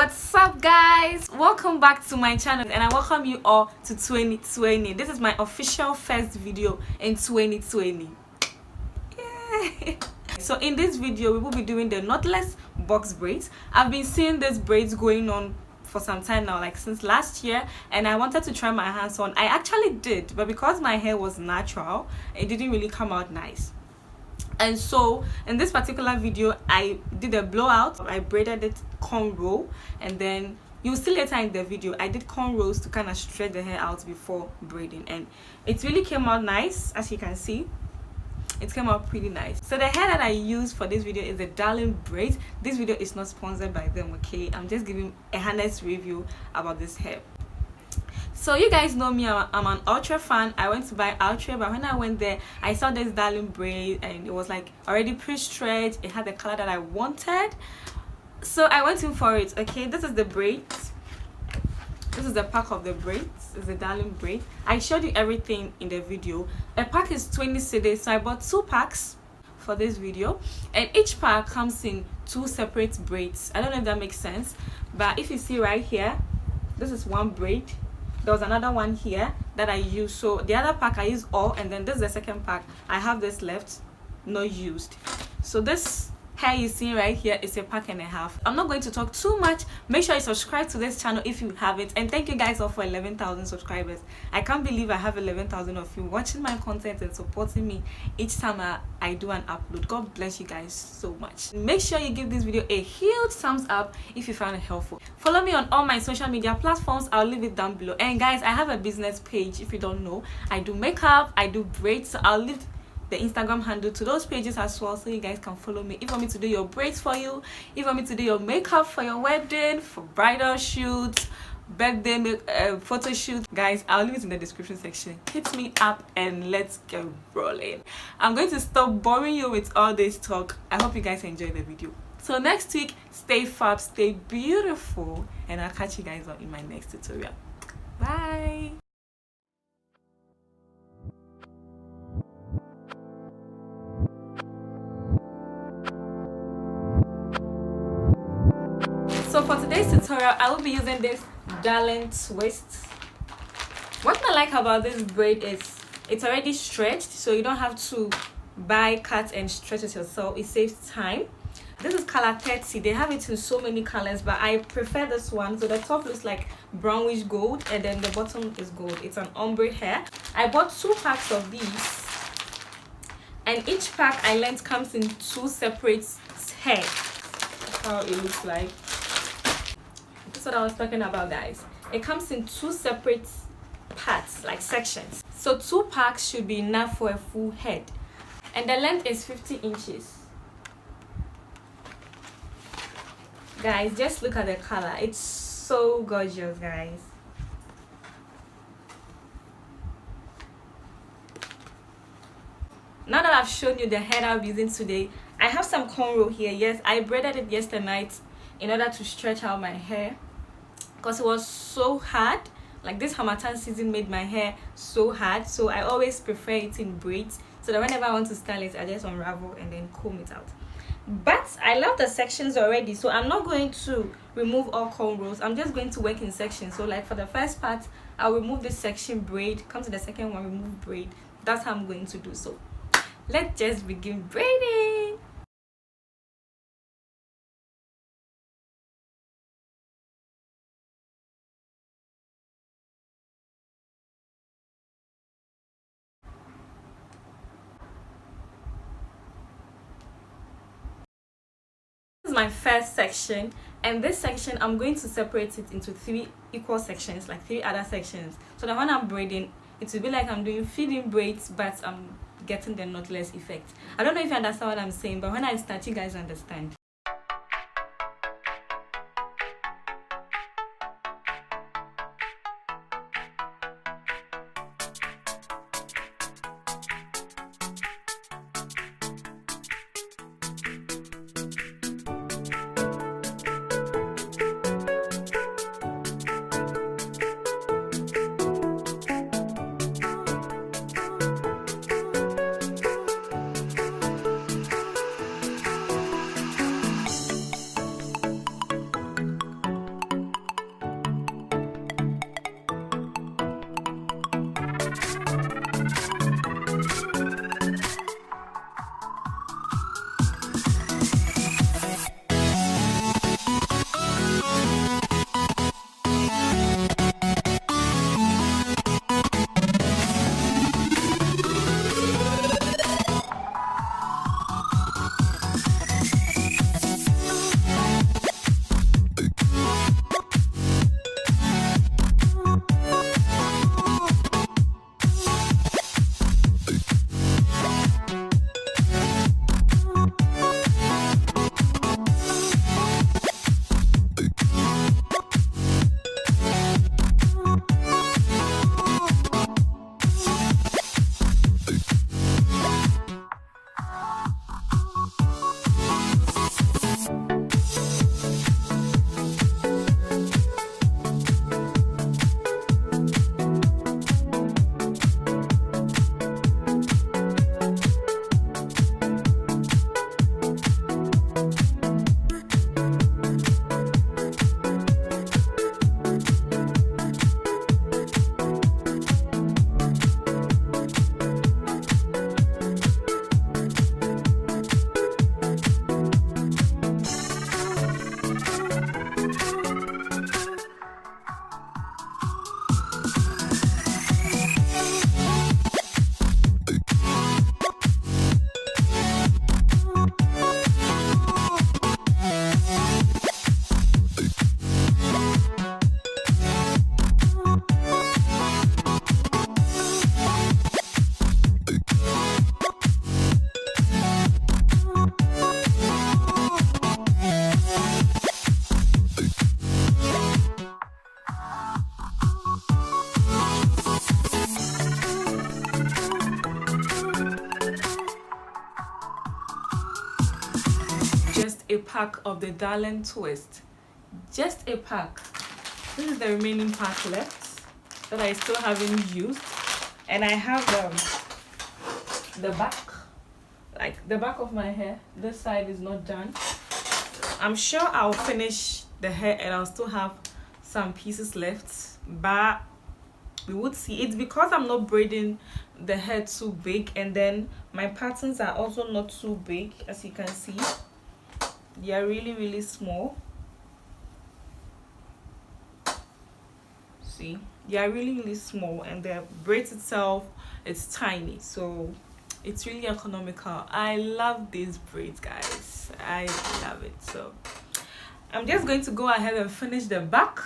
What's up, guys? Welcome back to my channel and I welcome you all to 2020. This is my official first video in 2020. Yay! So in this video we will be doing the knotless box braids. I've been seeing these braids going on for some time now, like since last year, and I wanted to try my hands on. I actually did, but because my hair was natural, it didn't really come out nice. And so in this particular video I did a blowout. I braided it cornrow, and then you'll see later in the video I did cornrows to kind of stretch the hair out before braiding, and it really came out nice. As you can see, it came out pretty nice. So the hair that I used for this video is the Darling Braids. This video is not sponsored by them, okay? I'm just giving a honest review about this hair. So you guys know me, I'm an Ultra fan. I went to buy Ultra, but when I went there I saw this Darling braid and it was like already pre-stretched. It had the color that I wanted, so I went in for it. Okay, this is the braids. This is the pack of the braids. It's the Darling braid. I showed you everything in the video. A pack is 20 cedis, so I bought 2 packs for this video, and each pack comes in 2 separate braids. I don't know if that makes sense, but if you see right here, this is one braid. There was another one here that I used, so the other pack I used all, and then this is the second pack. I have this left not used. So this hair you see right here is a pack and a half. I'm not going to talk too much. Make sure you subscribe to this channel if you haven't, and thank you guys all for 11,000 subscribers. I can't believe I have 11,000 of you watching my content and supporting me each time I do an upload. God bless you guys so much. Make sure you give this video a huge thumbs up if you found it helpful. Follow me on all my social media platforms. I'll leave it down below. And guys, I have a business page. If you don't know, I do makeup, I do braids, so I'll leave the Instagram handle to those pages as well, so you guys can follow me. If you want me to do your braids for you, if you want me to do your makeup for your wedding, for bridal shoots, birthday photo shoot, guys, I'll leave it in the description section. Hit me up and let's get rolling. I'm going to stop boring you with all this talk. I hope you guys enjoy the video. So next week, stay fab, stay beautiful, and I'll catch you guys on in my next tutorial. Bye. So for today's tutorial, I will be using this Darling twist. What I like about this braid is it's already stretched, so you don't have to buy, cut and stretch it yourself. It saves time. This is color 30. They have it in so many colors, but I prefer this one. So the top looks like brownish gold, and then the bottom is gold. It's an ombre hair. I bought 2 packs of these, and each pack I learned comes in 2 separate hairs. That's how it looks like. That's what I was talking about, guys. It comes in 2 separate parts, like sections. So 2 packs should be enough for a full head, and the length is 50 inches. Guys, just look at the color. It's so gorgeous, guys. Now that I've shown you the hair I'm using today, I have some cornrow here. Yes, I braided it yesterday night in order to stretch out my hair because it was so hard. Like this Harmattan season made my hair so hard, so I always prefer it in braids, so that whenever I want to style it, I just unravel and then comb it out. But I love the sections already, so I'm not going to remove all cornrows. I'm just going to work in sections. So like for the first part, I'll remove this section braid, come to the second one, remove braid. That's how I'm going to do. So let's just begin braiding. My first section, and this section I'm going to separate it into 3 equal sections, like 3 other sections, so that when I'm braiding it will be like I'm doing feeding braids, but I'm getting the knotless effect. I don't know if you understand what I'm saying, but when I start, you guys understand. pack of the Darling Twist. Just a pack. This is the remaining pack left that I still haven't used. And I have the back, like the back of my hair. This side is not done. I'm sure I'll finish the hair and I'll still have some pieces left, but we would see. It's because I'm not braiding the hair too big, and then my patterns are also not too big. As you can see, they are really small. See, they are really small, and the braids itself is tiny, so it's really economical. I love these braids, guys. I love it. So I'm just going to go ahead and finish the back,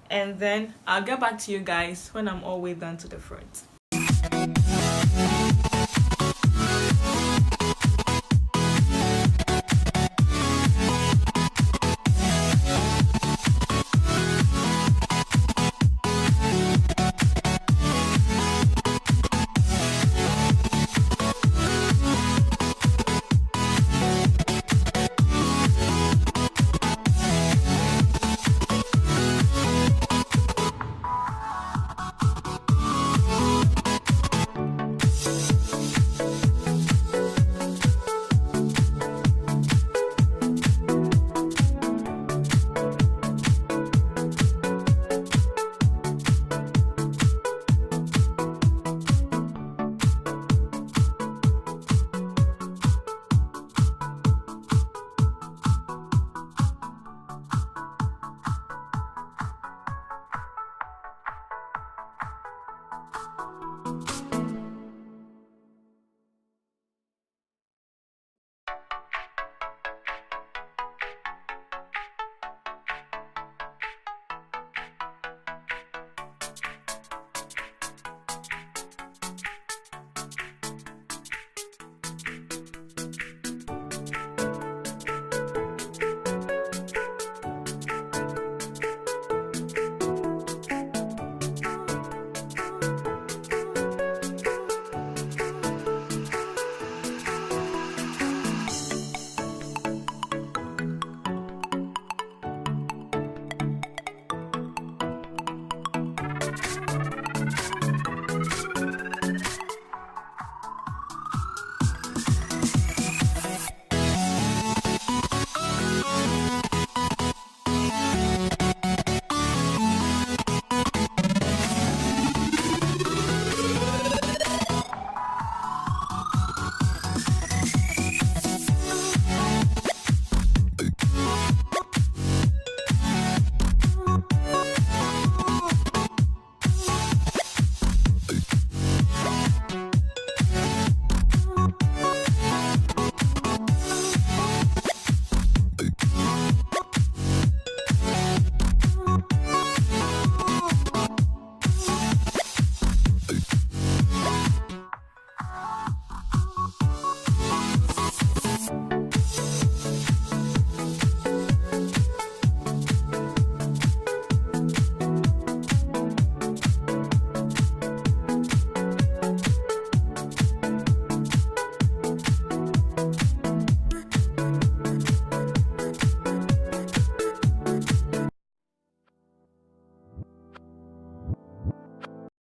and then I'll get back to you guys when I'm all the way done to the front.